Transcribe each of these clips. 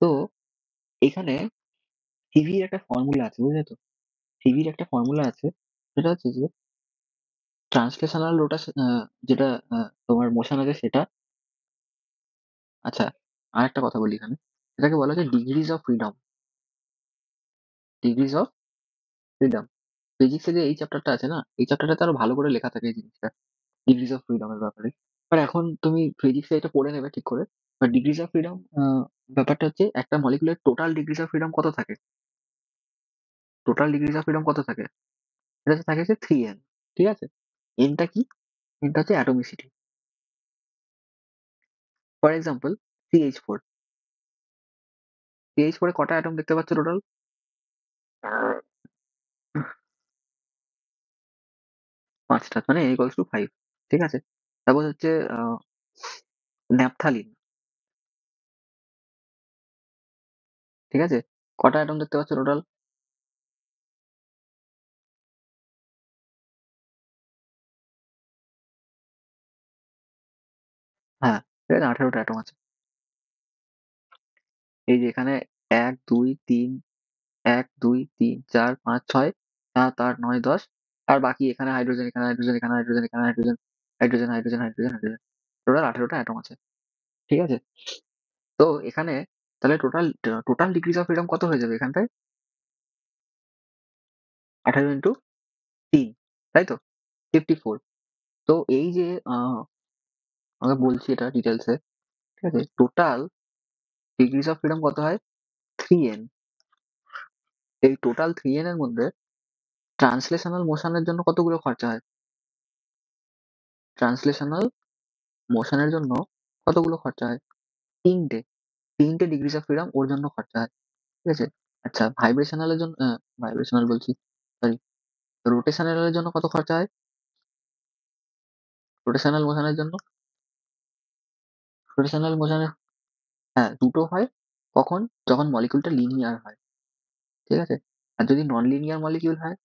তো এখানে সিভির একটা ফর্মুলা আছে, বুঝলে তো? সিভির একটা ফর্মুলা আছে, সেটা হচ্ছে যে ট্রান্সলেশনাল রোটেশন, যেটা তোমার মোশন আছে সেটা। আচ্ছা, আর একটা কথা বলি এখানে, এটাকে বলা হচ্ছে degrees of freedom. Degrees of freedom ফিজিক্সে যে এই চ্যাপ্টারটা আছে না, এই চ্যাপ্টারটাতে আরো ভালো করে লেখা থাকে এই জিনিসটা, ডিগ্রিজ অফ ফ্রিডমের ব্যাপারে। বাট এখন তুমি ফিজিক্সে এটা পড়ে নেবে ঠিক করে। বাট ডিগ্রিজ অফ ফ্রিডম ব্যাপারটা হচ্ছে একটা মলিকুলের টোটাল ডিগ্রিজ অফ ফ্রিডম কত থাকে। টোটাল ডিগ্রিজ অফ ফ্রিডম কত থাকে? এটা হচ্ছে থাকে হচ্ছে 3n। ঠিক আছে? এনটা কি? এনটা হচ্ছে অ্যাটমিসিটি। For example, CH4। CH4 এ কটা অ্যাটম দেখতে পাচ্ছ টোটাল? 5টা, মানে n equals to 5। ঠিক আছে? তারপর হচ্ছে ন্যাপথালিন। ঠিক আছে? কটা অ্যাটম দেখতে পাচ্ছ টোটাল? হ্যাঁ, ঠিক আছে, 18টা অ্যাটম আছে। এই যে এখানে 1 2 3, 1 2 3 4 5 6 7 8 9 10। আর বাকি এখানে হাইড্রোজেন, এখানে হাইড্রোজেন, এখানে হাইড্রোজেন, এখানে hydrogen, hydrogen, hydrogen, hydrogen, hydrogen. Total 18টা অ্যাটম আছে। ঠিক আছে? তো এখানে তাহলে total total degrees of freedom কত হয়ে যাবে এখানটায়? 18 ইন্টু 3, তাই তো? 54। তো এই যে আমরা বলছি এটা ডিটেলসে, ঠিক আছে? টোটাল ডিগ্রিজ অফ ফ্রিডম কত হয়? 3n। এই টোটাল 3n এর মধ্যে ট্রান্সলেশনাল মোশনের জন্য কতগুলো খরচা হয়? ট্রান্সলেশনাল মোশনের জন্য কতগুলো খরচা হয়? 3টে। 3টে ডিগ্রিজ অফ ফ্রিডম ওর জন্য খরচা হয়। ঠিক আছে? আচ্ছা, ভাইব্রেশনালের জন্য, ভাইব্রেশনাল বলছি, সরি, রোটেশনালের জন্য কত খরচা হয়? রোটেশনাল মোশনের জন্য, রোটেশনাল মোশনে, হ্যাঁ, দুটো হয়। কখন? যখন মলিকিউলটা লিনিয়ার হয়। ঠিক আছে? আর যদি নন লিনিয়ার মলিকিউল হয়,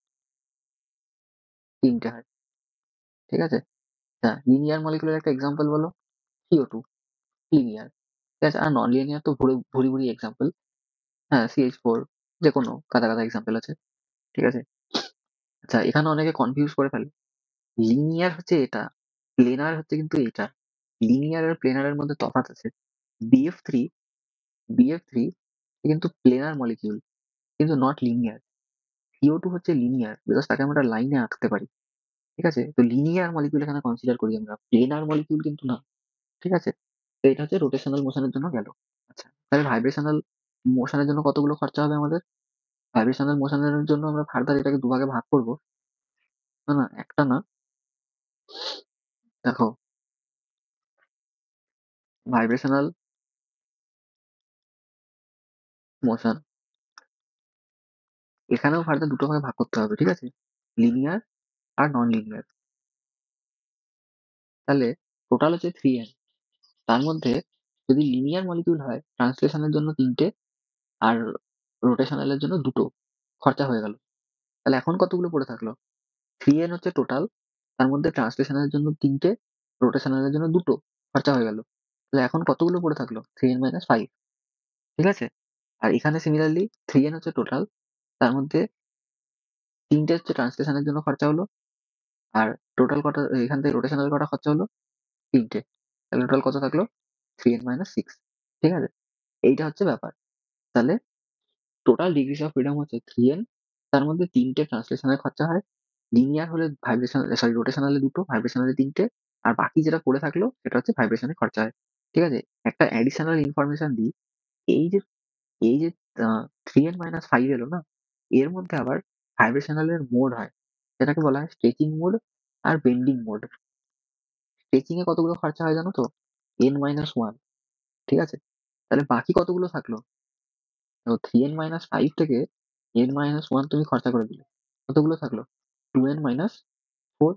3টে হয়। ঠিক আছে? হ্যাঁ, লিনিয়ার মলিকিউলের একটা এক্সাম্পল বলো। CO2 linear. ঠিক আছে? আর নন লিনিয়ার তো ভুরি ভুরি এক্সাম্পল। হ্যাঁ, CH4, যে কোনো গাদা গাদা এক্সাম্পল আছে। ঠিক আছে? আচ্ছা, এখানে অনেকে কনফিউজ করে ফেলে। লিনিয়ার হচ্ছে এটা, প্লেনার হচ্ছে কিন্তু এটা। লিনিয়ার আর প্লেনারের মধ্যে তফাৎ আছে। BF3, BF3 কিন্তু প্লেনার মলিকিউল, কিন্তু নট লিনিয়ার। CO2 হচ্ছে লিনিয়ার, বিকজ তাকে আমরা লাইনে আঁকতে পারি। ঠিক আছে? তো লিনিয়ার মলিকিউল এখানে কনসিডার করি আমরা, প্লেনার মলিকিউল কিন্তু না। ঠিক আছে? তো এটা হচ্ছে রোটেশনাল মোশনের জন্য গেল। আচ্ছা, তাহলে ভাইব্রেশনাল মোশনের জন্য কতগুলো খরচা হবে আমাদের? ভাইব্রেশনাল মোশনের জন্য আমরা ফার্দার এটাকে দুভাগে ভাগ করব। না না, একটা না। দেখো, ভাইব্রেশনাল মোশন এখানেও ফার্দার দুটো ভাগে ভাগ করতে হবে। ঠিক আছে? লিনিয়ার আর নন লিনিয়ার। তাহলে টোটাল হচ্ছে 3n। তার মধ্যে যদি লিনিয়ার মলিকিউল হয়, ট্রান্সলেশনের জন্য 3টে, আর রোটেশনালের জন্য 2টো খরচা হয়ে গেল। তাহলে এখন কতগুলো পড়ে থাকলো? 3n হচ্ছে টোটাল, তার মধ্যে ট্রান্সলেশনের জন্য 3টে, রোটেশনালের জন্য 2টো খরচা হয়ে গেল। তাহলে এখন কতগুলো পড়ে থাকলো? 3n minus 5। ঠিক আছে? আর এখানে সিমিলারলি 3n হচ্ছে টোটাল, তার মধ্যে 3টে হচ্ছে ট্রান্সলেশনের জন্য খরচা হলো, আর টোটাল কটা এখান থেকে রোটেশনাল কটা খরচা হলো? 3টে। তাহলে টোটাল কত থাকলো? 3n minus 6। ঠিক আছে? এইটা হচ্ছে ব্যাপার। তাহলে টোটাল ডিগ্রিজ অফ ফ্রিডম হচ্ছে 3n, তার মধ্যে 3টে ট্রান্সলেশনের খরচা হয়। লিনিয়ার হলে ভাইব্রেশন, সরি, রোটেশনালে 2টো, ভাইব্রেশনালে 3টে, আর বাকি যেটা পড়ে থাকলো সেটা হচ্ছে ভাইব্রেশনে খরচা হয়। ঠিক আছে? একটা অ্যাডিশনাল ইনফরমেশন দিই, এই যে এই যে 3n মাইনাস 5 এলো না, এর মধ্যে আবার ভাইব্রেশনালের মোড হয়, যেটাকে বলা হয় স্ট্রেচিং মোড আর বেন্ডিং মোড। স্ট্রেচিং এ কতগুলো খরচা হয় জানো তো? n minus 1। ঠিক আছে? তাহলে বাকি কতগুলো থাকলো? তো 3n মাইনাস 5 থেকে n মাইনাস 1 তুমি খরচা করে দিলে, কতগুলো থাকলো? 2n minus 4।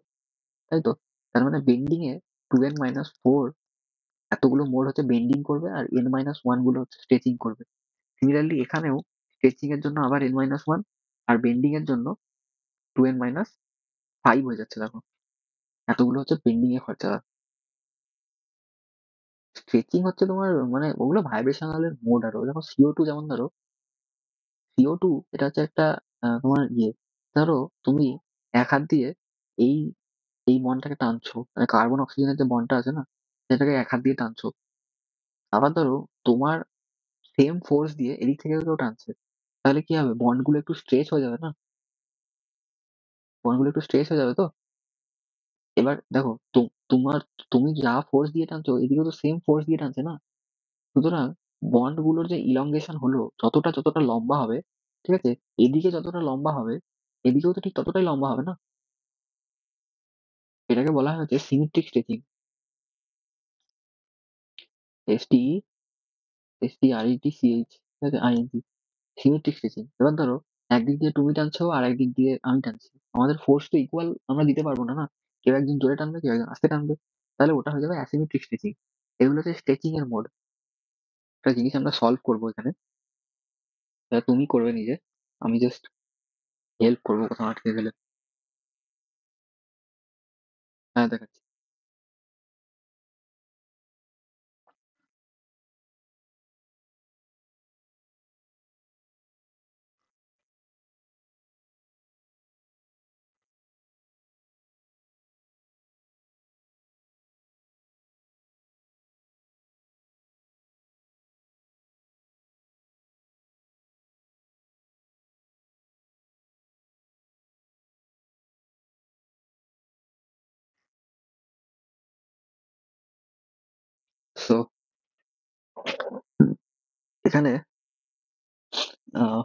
তাই তো? তার মানে বেন্ডিং এ 2n মাইনাস 4 এতগুলো মোড হচ্ছে বেন্ডিং করবে, আর n মাইনাস 1 গুলো হচ্ছে স্ট্রেচিং করবে। সিমিলারলি এখানেও স্ট্রেচিং এর জন্য আবার n মাইনাস 1, আর বেন্ডিং এর জন্য 2n মাইনাস 5 হয়ে যাচ্ছে। দেখো, এতগুলো হচ্ছে বেন্ডিং এ খরচা। স্ট্রেচিং হচ্ছে তোমার মানে ওগুলো ভাইব্রেশনাল এর মোড আরো। দেখো CO2 যেমন ধরো, CO2 এটা হচ্ছে একটা তোমার ধরো তুমি এক হাত দিয়ে এই এই বন্ডটাকে টানছো, মানে কার্বন অক্সিজেনের যে বন্ডটা আছে না, সেটাকে এক হাত দিয়ে টানছো। আবার ধরো তোমার সেম ফোর্স দিয়ে এদিক থেকে কেউ টানছে, তাহলে কি হবে, বন্ড গুলো একটু স্ট্রেচ হয়ে যাবে না, বন্ড গুলো একটু স্ট্রেচ হয়ে যাবে তো। এবার দেখো তোমার, তুমি যা ফোর্স দিয়ে টানছো এদিকে তো সেম ফোর্স দিয়ে টানছে না, সুতরাং বন্ড গুলোর যে ইলংগেশন হলো, যতটা লম্বা হবে, ঠিক আছে, এদিকে যতটা লম্বা হবে এদিকেও তো ঠিক ততটাই লম্বা হবে না। এটাকে বলা হয় হচ্ছে সিমেট্রিক স্ট্রেচিং। STESTRETCH, ঠিক আছে, INC, সিমেট্রিক স্ট্রেচিং। এবার ধরো একদিক দিয়ে তুমি টানছো আর একদিক দিয়ে আমি টানছি, আমাদের ফোর্স তো ইকুয়াল আমরা দিতে পারবো না না, কেউ একজন জোরে টানবে কেউ একজন আস্তে টানবে, তাহলে ওটা হয়ে যাবে অ্যাসিমেট্রিক স্ট্রেচিং। এগুলো হচ্ছে স্ট্রেচিং এর মোড। একটা জিনিস আমরা সলভ করবো এখানে, সেটা তুমি করবে নিজে, আমি জাস্ট হেল্প করবো কোথাও আটকে গেলে। হ্যাঁ দেখাচ্ছি। সো এখানে আহ,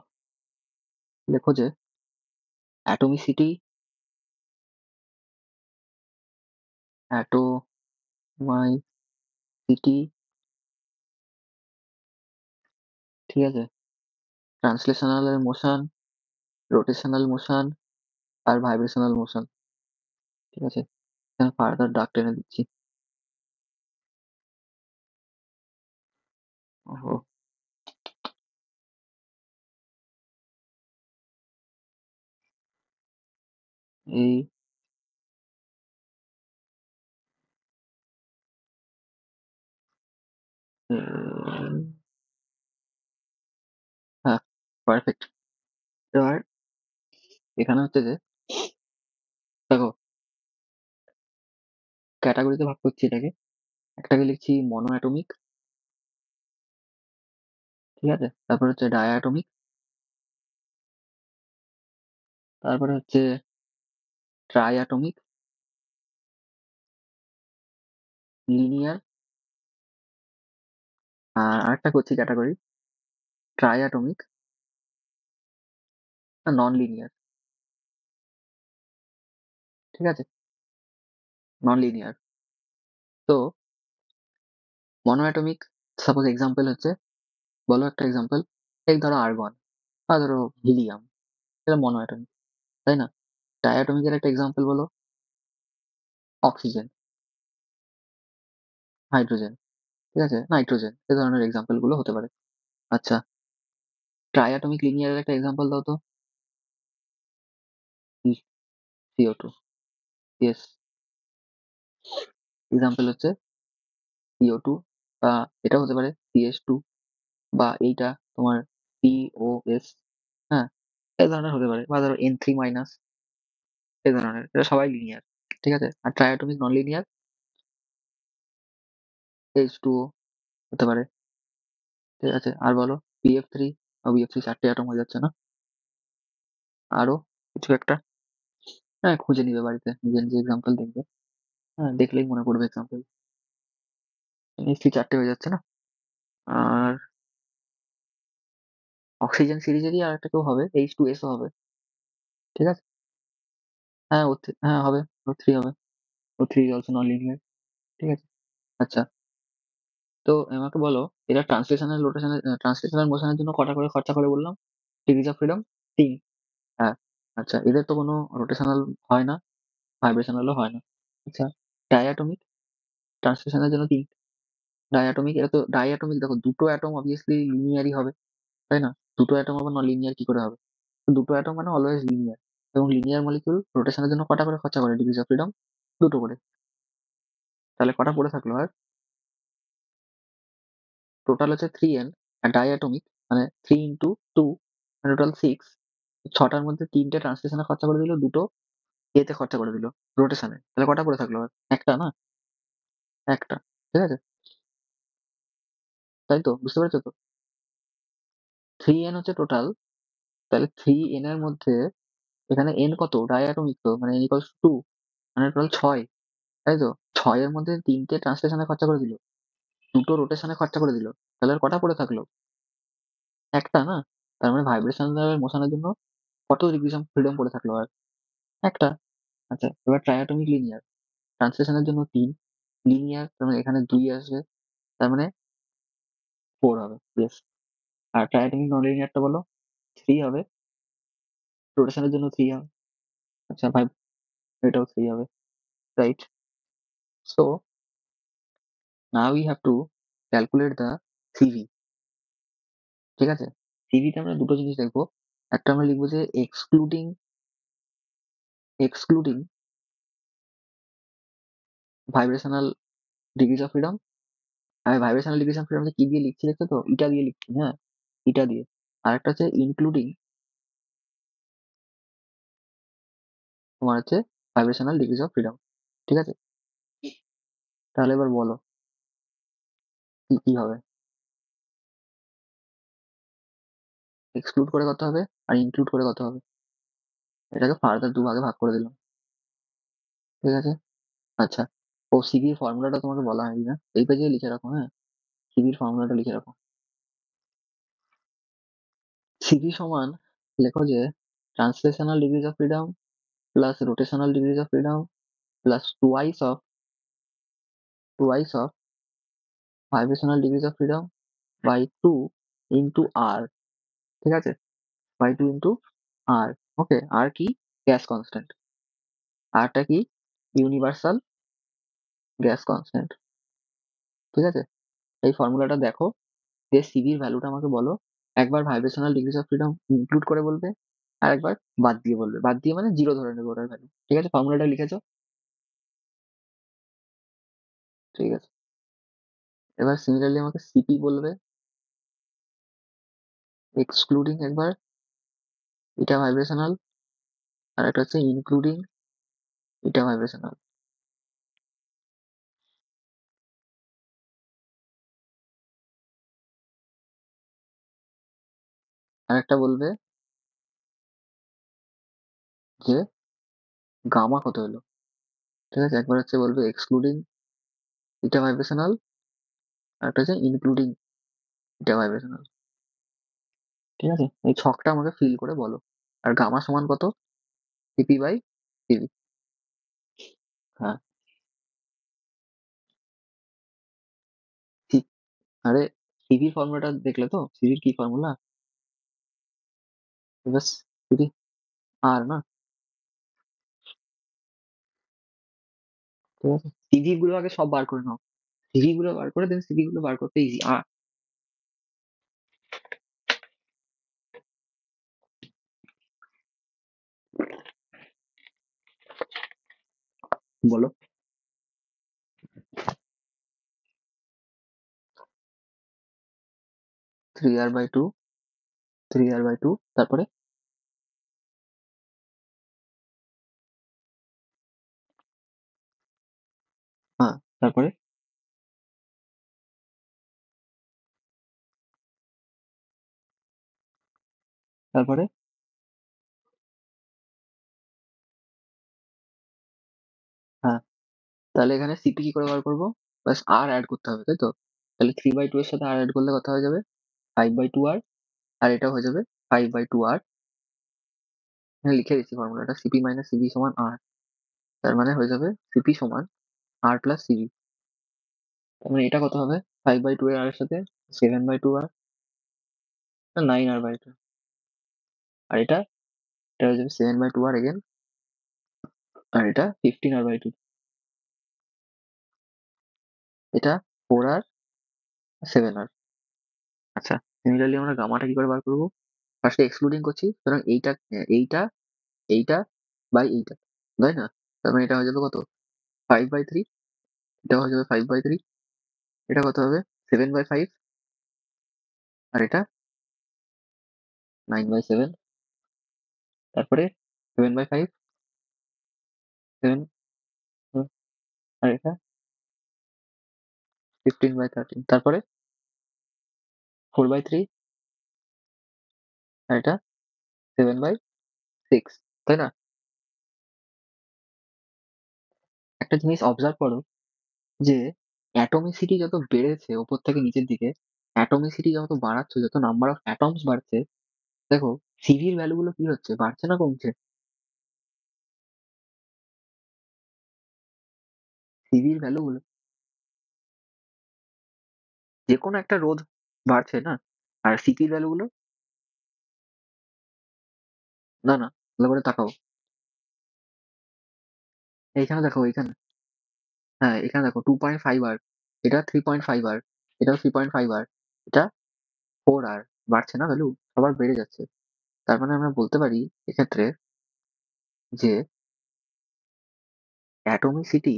লেখো যে অ্যাটমিসিটি, অ্যাটোমাইসিটি, ঠিক আছে, ট্রান্সলেশনাল মোশন, রোটেশনাল মোশন, আর ভাইব্রেশনাল মোশন, ঠিক আছে। এখানে ফার্দার ডাক টেনে দিচ্ছি। ওহো, এই উম, হ্যাঁ, পারফেক্ট। এবার এখানে হচ্ছে যে দেখো ক্যাটাগরিতে ভাগ করছি এটাকে, একটাকে লিখছি মনো অ্যাটমিক, ঠিক আছে, তারপর হচ্ছে ডাই অ্যাটমিক, তারপরে হচ্ছে ট্রাই অ্যাটমিক, লিনিয়ার, আর আরেকটা করছি category try atomic, non linear, ঠিক আছে, নন লিনিয়ার। তো মনো অ্যাটমিক, সাপোজ এক্সাম্পল হচ্ছে, বলো একটা এক্সাম্পল, এই ধরো আর্গন বা ধরো হিলিয়াম, এটা মনো অ্যাটমিক, তাই না। ডাই অ্যাটমিকের একটা এক্সাম্পল বলো, অক্সিজেন, হাইড্রোজেন, ঠিক আছে, নাইট্রোজেন, এ ধরনের এক্সাম্পল গুলো হতে পারে। আচ্ছা, ট্রাই অ্যাটমিক লিনিয়ারের একটা এক্সাম্পল দাও তো। CO2, ইয়েস, এক্সাম্পল হচ্ছে CO2, বা এটা হতে পারে CH2, বা এইটা তোমার COS, হ্যাঁ, এই ধরনের হতে পারে, বা ধরো N3 মাইনাস, এই ধরনের, এটা সবাই লিনিয়ার, ঠিক আছে। আর ট্রাইঅ্যাটমিক নন লিনিয়ার, H2O হতে পারে, ঠিক আছে। আর বলো BF3, BF3 চারটে অ্যাটম হয়ে যাচ্ছে না, আরো কিছু একটা, হ্যাঁ খুঁজে নিবে বাড়িতে, নিজে নিজে এক্সাম্পল দেখবে, হ্যাঁ দেখলেই মনে পড়বে এক্সাম্পল, নিশ্চয়ই চারটে হয়ে যাচ্ছে না। আর অক্সিজেন সিরিজেরই আর একটা কেউ হবে, H2S ও হবে, ঠিক আছে। হ্যাঁ হ্যাঁ হবে, O3 হবে, O3 অলসো নন লিনিয়ার, ঠিক আছে। আচ্ছা, তো আমাকে বলো, এটা ট্রান্সলেশনাল রোটেশনাল, ট্রান্সলেশনাল মোশনের জন্য কটা করে খরচা করে বললাম, ডিগ্রিজ অফ ফ্রিডম, তিন। হ্যাঁ, আচ্ছা, এদের তো কোনো রোটেশনাল হয় না, ভাইব্রেশনালও হয় না। আচ্ছা, ডায়াটমিক, ট্রান্সলেশনের জন্য তিন। ডায়াটমিক, এটা তো ডায়াটমিক, দেখো দুটো অ্যাটম অবভিয়াসলি লিনিয়ারই হবে, তাই না, দুটো অ্যাটম আবার নন লিনিয়ার কি করে হবে, তো দুটো অ্যাটম মানে অলওয়েজ লিনিয়ার, এবং লিনিয়ার মলিকিউল রোটেশনের জন্য কটা করে খরচা করে ডিগ্রিজ অফ ফ্রিডম, দুটো করে। তাহলে কটা পড়ে থাকলো আর, টোটাল হচ্ছে 3n, আর ডাইঅ্যাটমিক মানে 3 ইন্টু 2 মানে টোটাল 6। 6টার মধ্যে 3টে ট্রান্সলেশনে খরচা করে দিল, 2টো এতে খরচা করে দিল রোটেশনে। তাহলে কটা পড়ে থাকলো আর? একটা না? একটা। ঠিক আছে? তাই তো? বুঝতে পেরেছো তো? 3n হচ্ছে টোটাল। তাহলে 3n এর মধ্যে এখানে n কত? ডাইঅ্যাটমিক তো, মানে n ইকুয়ালস 2, মানে টোটাল 6। তাই তো? 6 এর মধ্যে 3টে ট্রান্সলেশনে খরচা করে দিল, 2টো রোটেশনে খরচা করে দিল। তাহলে আর কটা পড়ে থাকলো? একটা না? তার মানে ভাইব্রেশন আর মোশনের জন্য কত ডিগ্রিজ অফ ফ্রিডম পড়ে থাকলো আর? একটা। আচ্ছা, এবার ট্রাইঅ্যাটমিক লিনিয়ার ট্রান্সলেশনের জন্য 3, লিনিয়ার তার মানে এখানে 2 আসবে, তার মানে 4 হবে। ইয়েস। আর ট্রাইঅ্যাটমিক নন লিনিয়ারটা বলো? 3 হবে, রোটেশনের জন্য 3 হবে। আচ্ছা ভাই, এটাও 3 হবে। Right? So now we have to calculate the CV. ঠিক আছে? সিভিতে আমরা দুটো জিনিস দেখবো। একটা আমরা লিখবো যে excluding excluding vibrational degrees of freedom. আমি ভাইব্রেশনাল ডিগ্রিজ অফ ফ্রিডম কি দিয়ে লিখছি দেখছো তো? ইটা দিয়ে লিখছি, হ্যাঁ, ইটা দিয়ে। আর একটা হচ্ছে ইনক্লুডিং তোমার হচ্ছে ভাইব্রেশনাল ডিগ্রিজ অফ ফ্রিডম। ঠিক আছে? তাহলে এবার বলো কি কি হবে? এক্সক্লুড করে কত হবে আর ইনক্লুড করে কত হবে? এটাকে ফার্দার দুভাগে ভাগ করে দিলাম। ঠিক আছে? আচ্ছা, ও সিভির ফর্মুলাটা তোমাকে বলা হয়নি না, এই পেজে লিখে রাখো, হ্যাঁ, সিভির ফর্মুলাটা লিখে রাখো। সিভি সমান, লেখো যে translational degrees of freedom plus rotational degrees of freedom plus twice of vibrational degrees of freedom by 2 into R. ঠিক আছে? By 2 into R. ওকে, আর কি? Gas constant. আরটা কি? Universal gas constant. ঠিক আছে? এই ফর্মুলাটা দেখো, যে সিভির ভ্যালুটা আমাকে বলো। একবার vibrational degrees of freedom include করে বলবে, আর একবার বাদ দিয়ে বলবে। বাদ দিয়ে মানে জিরো ধরে নেবে ওটার ভ্যালু। ঠিক আছে? ফর্মুলাটা লিখেছো? ঠিক আছে। এবার সিমিলারলি আমাকে সিপি বলবে, এক্সক্লুডিং একবার এটা ভাইব্রেশনাল, আর একটা হচ্ছে ইনক্লুডিং এটা ভাইব্রেশনাল। আর একটা বলবে যে গামা কত হলো। ঠিক আছে? একবার হচ্ছে বলবে এক্সক্লুডিং এটা ভাইব্রেশনাল, আর একটা হচ্ছে ইনক্লুডিং এটা ভাইব্রেশনাল। ঠিক আছে? এই ছকটা আমাকে ফিল করে বলো। আর গামা সমান কত? CP by CV. হ্যাঁ। সি- আরে, সিভির ফর্মুলাটা দেখলে তো? সিভির কি ফর্মুলা? এবার সিভি আর না? ঠিক আছে, সিভি গুলো আগে সব বার করে নাও। সিভি গুলো বার করে দেন, সিভি গুলো বার করতে ইজি। বলো। 3r/2, 3r/2, তারপরে? হ্যাঁ, তারপরে? তারপরে? হ্যাঁ, তাহলে এখানে সিপি কি করে বার করবো? বাস আর অ্যাড করতে হবে, তাই তো? তাহলে 3/2 এর সাথে আর অ্যাড করলে কথা হয়ে যাবে 5/2r, আর এটা হয়ে যাবে 5/2r। এখানে লিখে দিচ্ছি ফর্মুলাটা, সিপি মাইনাস সিভি সমান আর। তার মানে হয়ে যাবে সিপি সমান আর প্লাস সিভি। তার মানে এটা কত হবে? 5/2 এর আর এর সাথে 7/2r, 9r/2। আর এটা হয়ে যাবে 7/2r এগেন, আর এটা 15r/2। এটা 4r, 7r। আচ্ছা, সিমিলারলি আমরা গামাটা কি করে বার করবো? ফার্স্টে এক্সক্লুডিং করছি, সুতরাং এইটা এইটা বাই এইটা, তাই না? তার মানে এটা হয়ে যাবে কত? 5/3। এটা হয়ে যাবে 5/3। এটা কত হবে? 7/5। আর এটা 9/7, তারপরে 7/5, 7, আর এটা 15/13, তারপরে 4/3, আর এটা 7/6, তাই না? একটা জিনিস অবজার্ভ করো যে অ্যাটমিসিটি যত বেড়েছে ওপর থেকে নিচের দিকে, অ্যাটমিসিটি যত বাড়াচ্ছে, যত নাম্বার অফ অ্যাটমস বাড়ছে, দেখো সিভির ভ্যালু গুলো কি হচ্ছে, বাড়ছে না কমছে? সিভির ভ্যালু গুলো, যে কোনো একটা রোধ বাড়ছে না, আর সিপির ভ্যালু গুলো, না না, ভালো করে তাকাও, এইখানে দেখো, এইখানে, হ্যাঁ এখানে দেখো 2.5 আর, এটা 3.5 আর, এটাও 3.5 আর, এটা 4 আর, বাড়ছে না ভ্যালু, সবার বেড়ে যাচ্ছে। তার মানে আমরা বলতে পারি এক্ষেত্রে যে অ্যাটমিসিটি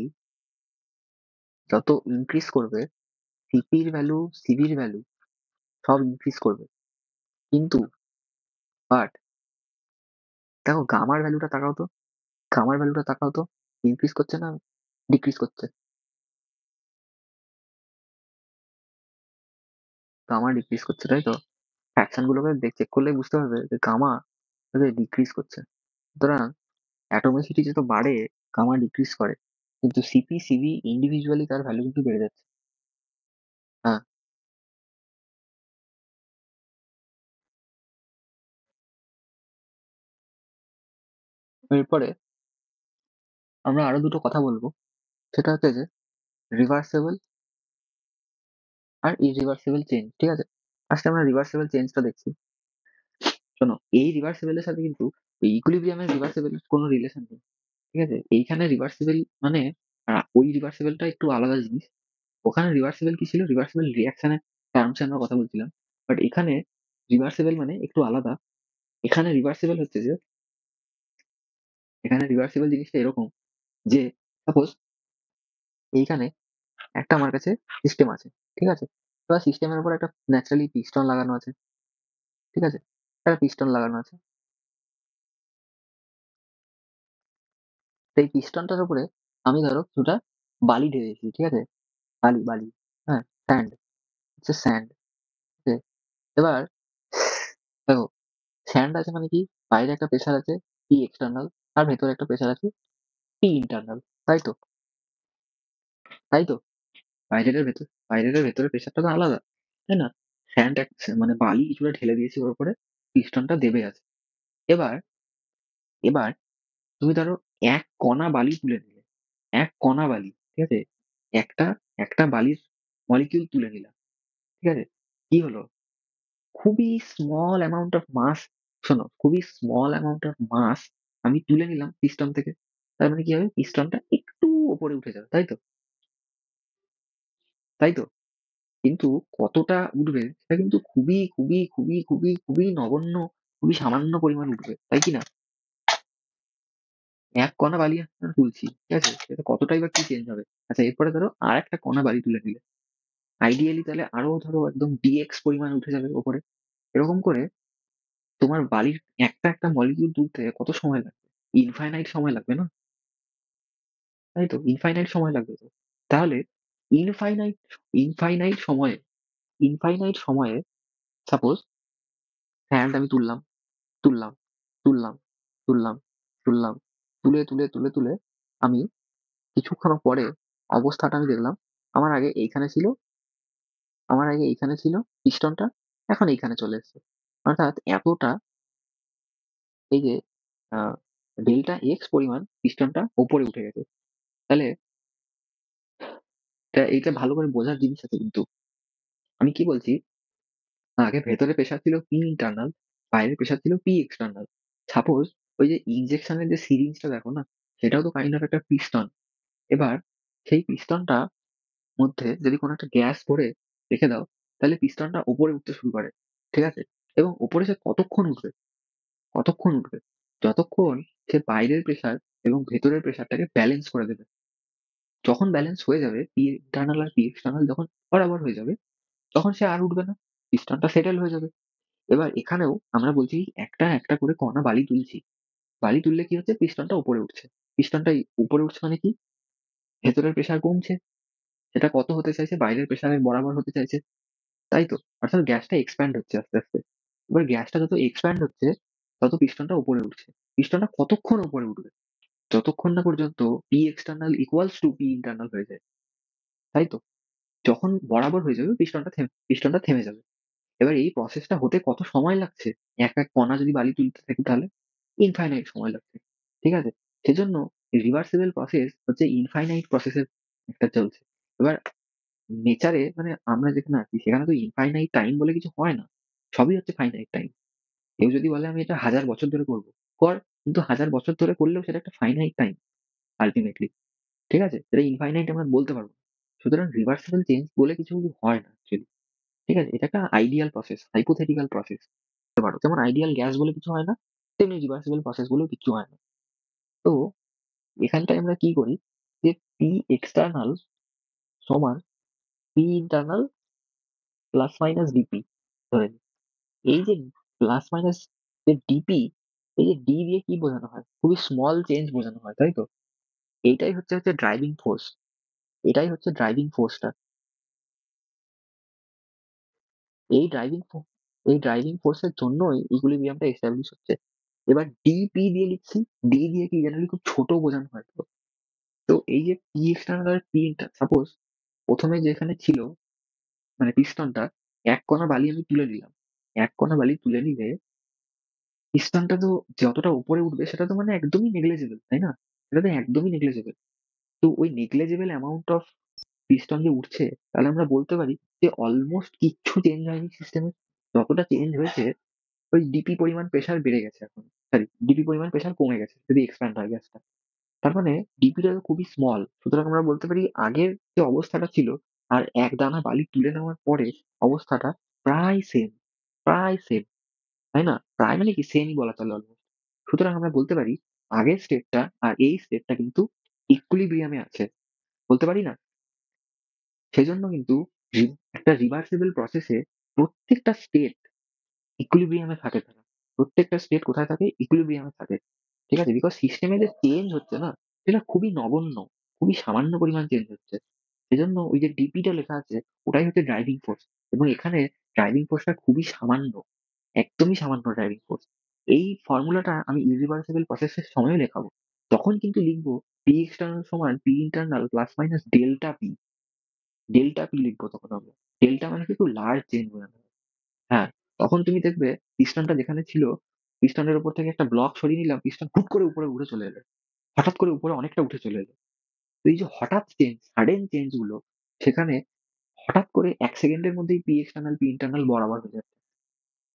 যত ইনক্রিজ করবে, সিপির ভ্যালু, সিভির ভ্যালু সব ইনক্রিজ করবে। কিন্তু বাট দেখো গামার ভ্যালুটা তাকাও তো, গামার ভ্যালুটা তাকাও তো, ইনক্রিজ করছে না ডিক্রিজ করছে? গামা ডিক্রিজ করছে, তাই তো? ফ্র্যাকশন গুলোকে চেক করলে বুঝতে পারবে যে গামা ডিক্রিজ করছে। সুতরাং অ্যাটমিসিটি যত বাড়ে, গামা ডিক্রিজ করে, কিন্তু সিপি সিভি ইন্ডিভিজুয়ালি তার ভ্যালু কিন্তু বেড়ে যাচ্ছে। হ্যাঁ, এরপরে আমরা আরো দুটো কথা বলবো, সেটা হচ্ছে যে রিভার্সেবল আর ইরিভার্সেবল চেঞ্জ, ঠিক আছে? আজকে আমরা রিভার্সেবল চেঞ্জটা দেখছি। শোনো, এই রিভার্সেবলের সাথে কিন্তু ইকুইলিব্রিয়ামের রিভার্সেবল কোনো রিলেশন নেই, ঠিক আছে? এইখানে রিভার্সেবল মানে ওই রিভার্সেবলটা একটু আলাদা জিনিস। ওখানে রিভার্সেবল কি ছিল, রিভার্সেবল রিয়াকশনের টার্মস আমরা কথা বলছিলাম, বাট এখানে রিভার্সেবল মানে একটু আলাদা। এখানে রিভার্সেবল হচ্ছে যে, এখানে রিভার্সেবল জিনিসটা এরকম যে, সাপোজ এইখানে একটা আমার কাছে সিস্টেম আছে, ঠিক আছে? এবার সিস্টেমের উপর একটা ন্যাচারালি পিস্টন লাগানো আছে, ঠিক আছে? একটা পিস্টন লাগানো আছে, সেই পিস্টনটার উপরে আমি ধরো কিছুটা বালি ঢেলেছি, ঠিক আছে? বালি বালি, হ্যাঁ, স্যান্ড, হচ্ছে স্যান্ড। এবার দেখো, স্যান্ড আছে মানে কি, বাইরে একটা প্রেশার আছে পি এক্সটার্নাল, আর ভেতরে একটা প্রেশার আছে পি ইন্টারনাল, তাই তো? তাই তো? বাইরের ভেতরে প্রেশারটা তো আলাদা, তাই না? স্যান্ড মানে বালি কিছুটা ঢেলে দিয়েছি ওর উপরে, পিস্টনটা দেবে আছে। এবার এবার তুমি ধরো এক কণা বালি তুলে নিলে, এক কণা বালি, ঠিক আছে? একটা একটা বালির মলিকিউল তুলে নিলাম, ঠিক আছে? কি হলো, খুবই স্মল অ্যামাউন্ট অফ মাস, শোনো, খুবই স্মল অ্যামাউন্ট অফ মাস আমি তুলে নিলাম পিস্টন থেকে। তার মানে কি হবে, পিস্টনটা একটু উপরে উঠে যাবে, তাই তো? তাই তো? কিন্তু কতটা উঠবে সেটা কিন্তু খুবই খুবই খুবই খুবই খুবই নগণ্য, খুবই সামান্য পরিমাণ উঠবে, তাই কি না? এক কণা বালি আমরা তুলছি, ঠিক আছে, এটা কতটাই বা কি চেঞ্জ হবে? আচ্ছা, এরপরে ধরো আর একটা কণা বালি তুলে নিলে, আইডিয়ালি তাহলে আরো ধরো একদম ডিএক্স পরিমাণ উঠে যাবে উপরে। এরকম করে তোমার বালির একটা একটা মলিকিউল তুলতে কত সময় লাগবে? ইনফাইনাইট সময় লাগবে না? তাই তো, ইনফাইনাইট সময় লাগবে তো। তাহলে ইনফাইনাইট ইনফাইনাইট সময়ে ইনফাইনাইট সময়ে সাপোজ হ্যান্ড আমি তুললাম, তুললাম, তুললাম, তুললাম, তুললাম, তুলে তুলে তুলে তুলে আমি কিছুক্ষণ পরে অবস্থাটা আমি দেখলাম, আমার আগে এইখানে ছিল, আমার আগে এইখানে ছিল পিস্টনটা, এখন এইখানে চলে এসেছে। অর্থাৎ এতটা, এই যে ডেল্টা এক্স পরিমাণ পিস্টনটা উপরে উঠে গেছে। তাহলে এইটা ভালো করে বোঝার জিনিস আছে কিন্তু। আমি কি বলছি, আগে ভেতরে প্রেশার ছিল পি ইন্টারনাল, বাইরে প্রেশার ছিল পি এক্সটার্নাল। সাপোজ ওই যে ইনজেকশনের যে সিরিঞ্জটা দেখো না, সেটাও তো কাইন্ড অফ একটা পিস্টন। এবার সেই পিস্টনটা মধ্যে যদি কোনো একটা গ্যাস ভরে রেখে দাও, তাহলে পিস্টনটা উপরে উঠতে শুরু করে, ঠিক আছে? এবং উপরে সে কতক্ষণ উঠবে, কতক্ষণ উঠবে, যতক্ষণ সে বাইরের প্রেশার এবং ভেতরের প্রেশারটাকে ব্যালেন্স করে দেবে। যখন ব্যালেন্স হয়ে যাবে, পি ইন্টারনাল আর পি এক্সটার্নাল যখন বরাবর হয়ে যাবে, তখন সে আর উঠবে না। পিস্টনটা সেটেল হয়ে যাবে। এবার এখানেও আমরা বলছি একটা একটা করে কণা বালি তুলছি, বালি তুললে কি হচ্ছে, পিস্টনটা উপরে উঠছে। পিস্টনটা উপরে উঠছে মানে কি, ভেতরের প্রেসার কমছে, সেটা কত হতে চাইছে, বাইরের প্রেসারের বরাবর হতে চাইছে, তাই তো? অর্থাৎ গ্যাসটা এক্সপ্যান্ড হচ্ছে আস্তে আস্তে। এবার গ্যাসটা যত এক্সপ্যান্ড হচ্ছে তত পিস্টনটা উপরে উঠছে। পিস্টনটা কতক্ষণ উপরে উঠবে, যতক্ষণ না পর্যন্ত P external equals to P internal হয়ে যায়, তাই তো? যখন বরাবর হয়ে যাবে পিস্টনটা থেমে যাবে। এবার এই প্রসেসটা হতে কত সময় লাগছে, এক এক কণা যদি বালি তুলতে থাকি তাহলে ইনফাইনাইট সময় লাগছে, ঠিক আছে? সেজন্য রিভার্সিবল প্রসেস হচ্ছে ইনফাইনাইট প্রসেসের একটা চলছে। এবার নেচারে মানে আমরা যেখানে আছি সেখানে তো ইনফাইনাইট টাইম বলে কিছু হয় না, সবই হচ্ছে ফাইনাইট টাইম। কেউ যদি বলে আমি এটা 1000 বছর ধরে করবো, কর, কিন্তু 1000 বছর ধরে করলেও সেটা একটা ফাইনাইট টাইম আলটিমেটলি, ঠিক আছে? সেটা ইনফাইনাইট আমরা বলতে পারবো না। সুতরাং রিভার্সিবল চেঞ্জ বলে কিছু হয় না actually, ঠিক আছে? এটা একটা আইডিয়াল প্রসেস, হাইপোথেটিক্যাল প্রসেস পারো, যেমন আইডিয়াল গ্যাস বলে কিছু হয় না, তেমনি রিভার্সিবল প্রসেস বলেও কিছু হয় না। তো এখানটায় আমরা কি করি, যে পি এক্সটার্নাল সমান P internal plus minus DP ধরে নিই। এই যে প্লাস মাইনাস যে ডিপি, এই যে ডি দিয়ে কি বোঝানো হয়, খুবই স্মল চেঞ্জ বোঝানো হয়, তাই তো? এইটাই হচ্ছে হচ্ছে ড্রাইভিং ফোর্স, এটাই হচ্ছে ড্রাইভিং ফোর্সটা। এই ড্রাইভিং এই ড্রাইভিং ফোর্সের জন্যই ইকুইলিব্রিয়ামটা এস্টাবলিশ হচ্ছে। এবার ডিপি দিয়ে লিখছি, ডি দিয়ে কি জেনারেলি খুব ছোট বোঝানো হয় তো। তো এই যে পি এক্সটার্নাল আর পি ইন্টার, সাপোজ প্রথমে যেখানে ছিল মানে পিস্টনটা, এক কণা বালি আমি তুলে নিলাম, এক কণা বালি তুলে নিলে পিস্টনটা তো যতটা উপরে উঠবে সেটা তো মানে একদমই নেগলেজেবল, তাই না? এটা তো একদমই নেগলেজেবল। তো ওই নেগলেজেবল অ্যামাউন্ট অফ পিস্টন যে উঠছে, তাহলে আমরা বলতে পারি যে অলমোস্ট কিচ্ছু চেঞ্জ হয়নি সিস্টেমে। যতটা চেঞ্জ হয়েছে ওই ডিপি পরিমাণ প্রেসার বেড়ে গেছে এখন, সরি ডিপি পরিমাণ প্রেসার কমে গেছে যদি এক্সপ্যান্ড হয় গ্যাসটা। তার মানে ডিপিটা খুবই স্মল, সুতরাং আমরা বলতে পারি আগের যে অবস্থাটা ছিল আর এক দানা বালি তুলে নেওয়ার পরে অবস্থাটা প্রায় সেম, প্রায় সেম, তাই না? প্রায় মানে কি সেমই বলা চলে অলমোস্ট। সুতরাং আমরা বলতে পারি আগের স্টেপটা আর এই স্টেপটা কিন্তু ইকুইলিব্রিয়ামে আছে, বলতে পারি না? সেজন্য কিন্তু একটা রিভার্সিবল প্রসেসে প্রত্যেকটা স্টেট ইকুইলিব্রিয়ামে থাকে তারা, প্রত্যেকটা স্টেট কোথায় থাকে, ইকুইলিব্রিয়ামে থাকে, ঠিক আছে? বিকজ সিস্টেমে যে চেঞ্জ হচ্ছে না, সেটা খুবই নগণ্য, খুবই সামান্য পরিমাণ চেঞ্জ হচ্ছে। সেজন্য ওই যে ডিপিটা লেখা আছে ওটাই হচ্ছে ড্রাইভিং ফোর্স, এবং এখানে ড্রাইভিং ফোর্সটা খুবই সামান্য, একদমই সামান্য ড্রাইভিং ফোর্স। এই ফর্মুলাটা আমি ইরিভার্সিবল প্রসেসের সময়ও লেখাবো, তখন কিন্তু লিখবো পি এক্সটার্নাল সমান P internal plus minus delta P, delta P লিখবো তখন আমরা। ডেল্টা মানে কিন্তু লার্জ চেঞ্জ বোঝানো হয়। হ্যাঁ, তখন তুমি দেখবে পিস্টনটা যেখানে ছিল, পিস্টনের উপর থেকে একটা ব্লক সরিয়ে নিলাম, পিস্টন হুট করে উপরে উঠে চলে এলো, হঠাৎ করে উপরে অনেকটা উঠে চলে এলো। তো এই যে হঠাৎ চেঞ্জ, সাডেন চেঞ্জ গুলো, সেখানে হঠাৎ করে 1 সেকেন্ডের মধ্যেই পি এক্সটার্নাল পি ইন্টারনাল বরাবর হয়ে যাচ্ছে,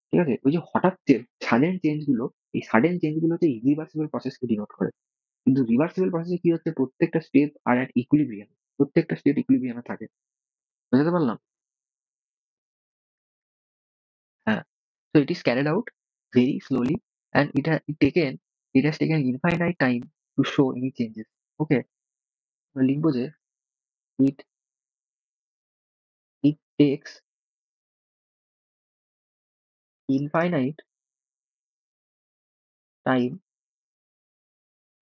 ঠিক আছে? ওই যে হঠাৎ চেঞ্জ, সাডেন চেঞ্জ গুলো, এই সাডেন চেঞ্জ গুলো হচ্ছে ইরিভার্সিবল প্রসেসকে ডিনোট করে। কিন্তু রিভার্সিবল প্রসেসে কি হচ্ছে, প্রত্যেকটা স্টেপ আর এক ইকুইলিব্রিয়াম, প্রত্যেকটা স্টেপ ইকুইলিব্রিয়ামে থাকে। বুঝতে পারলাম? হ্যাঁ। So it is carried out very slowly and it has taken infinite time to show any changes. Okay, আমরা লিখবো যে it it takes infinite time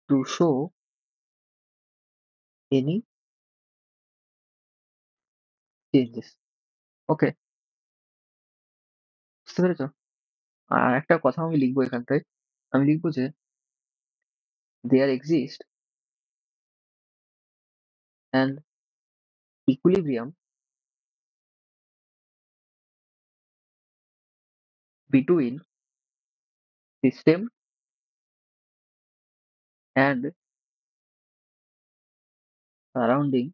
to show any changes. ওকে, বুঝতে পেরেছো? আর একটা কথা আমি লিখবো এখানটায়, আমি লিখবো যে there exists an equilibrium between system and surrounding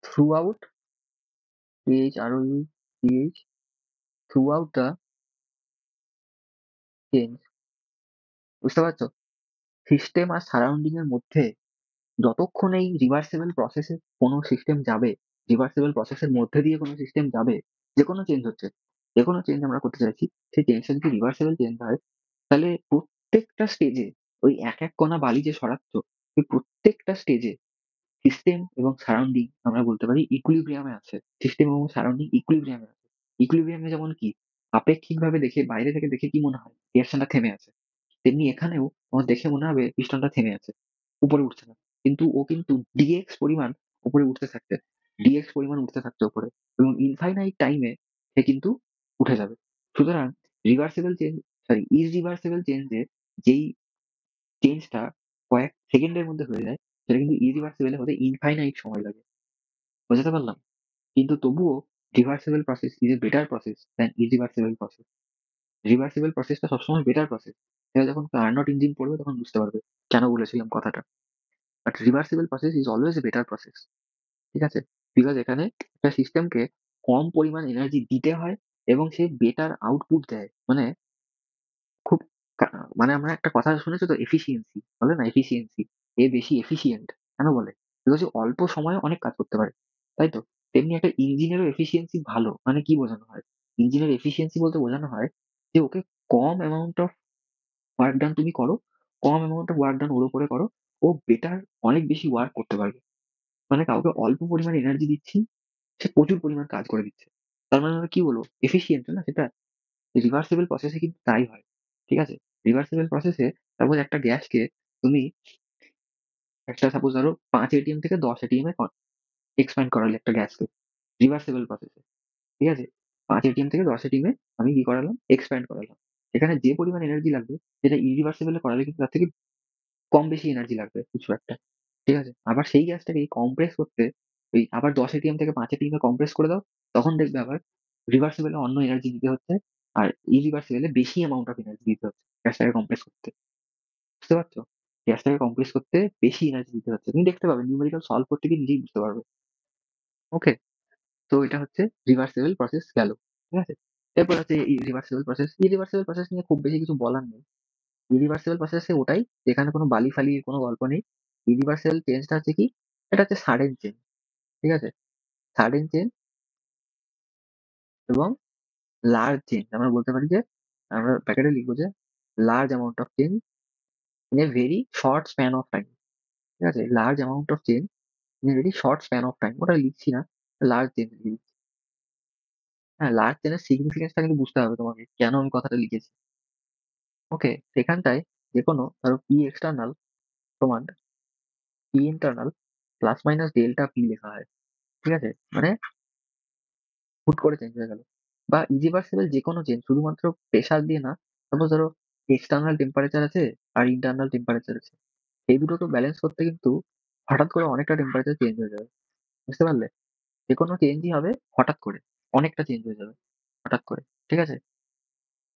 throughout THROUGH throughout the change. বুঝতে পারছো? সিস্টেম আর সারাউন্ডিং এর মধ্যে যতক্ষণ এই রিভার্সিবল প্রসেসে কোনো সিস্টেম যাবে, রিভার্সিবল প্রসেসের মধ্যে দিয়ে কোনো সিস্টেম যাবে, যে কোনো চেঞ্জ হচ্ছে, যে কোনো চেঞ্জ আমরা করতে চাইছি, সেই চেঞ্জটা যদি রিভার্সিবল চেঞ্জ হয়, তাহলে প্রত্যেকটা স্টেজে ওই এক এক কণা বালি যে সরাচ্ছ, ওই প্রত্যেকটা স্টেজে সিস্টেম এবং সারাউন্ডিং আমরা বলতে পারি ইকুইলিব্রিয়ামে আছে। সিস্টেম এবং সারাউন্ডিং ইকুইলিব্রিয়ামে আছে। ইকুইলিব্রিয়ামে যেমন কি আপেক্ষিকভাবে দেখে বাইরে থেকে দেখে কি মনে হয় রিঅ্যাকশনটা থেমে আছে। তেমনি এখানেও তোমার দেখে মনে হবে পিস্টনটা থেমে আছে। উপরে উঠছে না। কিন্তু ও কিন্তু dx পরিমাণ উপরে উঠতে থাকছে। dx পরিমাণ উঠতে থাকছে উপরে। এবং ইনফাইনাইট টাইমে সে কিন্তু উঠে যাবে। সুতরাং রিভার্সিবল চেঞ্জ ইররিভার্সিবল চেঞ্জে যেই চেঞ্জটা কয়েক সেকেন্ডের মধ্যে হয়ে যায় সেটা কিন্তু ইরিভার্সিবল হতে ইনফাইনাইট সময় লাগে। বোঝাতে পারলাম? কিন্তু তবুও reversible process is a better process than irreversible process. Reversible প্রসেসটা সবসময় বেটার প্রসেস। সেটা যখন কার্নোট ইঞ্জিন পড়বে তখন বুঝতে পারবে কেন বলেছিলাম কথাটা। But reversible process is always a better process. ঠিক আছে? বিকজ এখানে একটা সিস্টেমকে কম পরিমাণ এনার্জি দিতে হয় এবং সে বেটার আউটপুট দেয়। মানে খুব কা মানে আমরা একটা কথা শুনেছো তো এফিসিয়েন্সি বলে না এফিসিয়েন্সি এ বেশি এফিশিয়েন্ট কেন বলে? বিকজ অল্প সময়ে অনেক কাজ করতে পারে। তাই তো? তেমনি একটা ইঞ্জিনেরও এফিসিয়েন্সি ভালো মানে কি বোঝানো হয়? ইঞ্জিনের এফিসিয়েন্সি বলতে বোঝানো হয় যে ওকে কম অ্যামাউন্ট অফ ওয়ার্ক ডান তুমি করো, কম অ্যামাউন্ট অফ ওয়ার্ক ডান ওর উপরে করো, ও বেটার অনেক বেশি ওয়ার্ক করতে পারবে। মানে কাউকে অল্প পরিমাণ এনার্জি দিচ্ছি, সে প্রচুর পরিমাণ কাজ করে দিচ্ছে। তার মানে আমরা কি বলবো? এফিশিয়েন্ট না সেটা? রিভার্সিবল প্রসেসে কিন্তু তাই হয়। ঠিক আছে? রিভার্সিবল প্রসেসে সাপোজ একটা গ্যাসকে তুমি একটা সাপোজ ধরো ৫ এটিএম থেকে ১০ এটিএম এ এক্সপ্যান্ড করালে একটা গ্যাসকে রিভার্সিবল প্রসেসে। ঠিক আছে? ৫ এটিএম থেকে ১০ এটিএম এ আমি কি করালাম? এক্সপ্যান্ড করালাম। এখানে যে পরিমাণ এনার্জি লাগবে সেটা ইরিভার্সিবল এ করালে কিন্তু তার থেকে কম বেশি এনার্জি লাগবে কিছু একটা। ঠিক আছে? আবার সেই গ্যাসটাকে কমপ্রেস করতে ওই আবার ১০ এটিএম থেকে ৫ এটিএম এ কমপ্রেস করে দাও। তখন দেখবে আবার রিভার্সিবল এ অন্য এনার্জি দিতে হচ্ছে। আর ইরিভার্সিবল এ বেশি অ্যামাউন্ট অফ এনার্জি দিতে হচ্ছে গ্যাসটাকে কমপ্রেস করতে। বুঝতে পারছো? গ্যাসটাকে কমপ্রেস করতে বেশি এনার্জি দিতে হচ্ছে। তুমি দেখতে পাবে নিউমেরিক্যাল সলভ করতে গিয়ে নিজেই বুঝতে পারবে। ওকে? তো এটা হচ্ছে রিভার্সিবল প্রসেস গেল। ঠিক আছে? এরপর হচ্ছে ইরিভার্সিবল প্রসেস। ইরিভার্সিবল প্রসেস নিয়ে খুব বেশি কিছু বলার নেই। ইরিভার্সিবল প্রসেস ওটাই যেখানে কোনো বালি-ফালির কোনো গল্প নেই। ইরিভার্সাল চেঞ্জটা হচ্ছে কি? এটা হচ্ছে সাডেন চেঞ্জ। ঠিক আছে? সাডেন চেঞ্জ এবং লার্জ চেঞ্জ। আমরা বলতে পারি যে আমরা প্যাকেটে লিখবো যে large amount of change in a very short span of time. ঠিক আছে? Large amount of change in a very short span of time. ওটা লিখছি না। লার্জ চেঞ্জ লিখছি। হ্যাঁ, লার্জ চেঞ্জের সিগনিফিকেন্সটা কিন্তু বুঝতে হবে তোমাকে। কেন আমি কথাটা লিখেছি। ওকে? সেখানটায় যেকোনো ধরো P এক্সটার্নাল সমান P internal plus minus delta P লেখা হয়। ঠিক আছে? মানে হুট করে চেঞ্জ হয়ে গেল। বা ইরিভার্সিবল যেকোনো চেঞ্জ শুধুমাত্র প্রেসার দিয়ে না, সাপোজ ধরো এক্সটার্নাল টেম্পারেচার আছে আর ইন্টারনাল টেম্পারেচার আছে। এই দুটোকে ব্যালেন্স করতে কিন্তু হঠাৎ করে অনেকটা টেম্পারেচার চেঞ্জ হয়ে যাবে। বুঝতে পারলে? যেকোনো চেঞ্জই হবে হঠাৎ করে। অনেকটা চেঞ্জ হয়ে যাবে হঠাৎ করে। ঠিক আছে?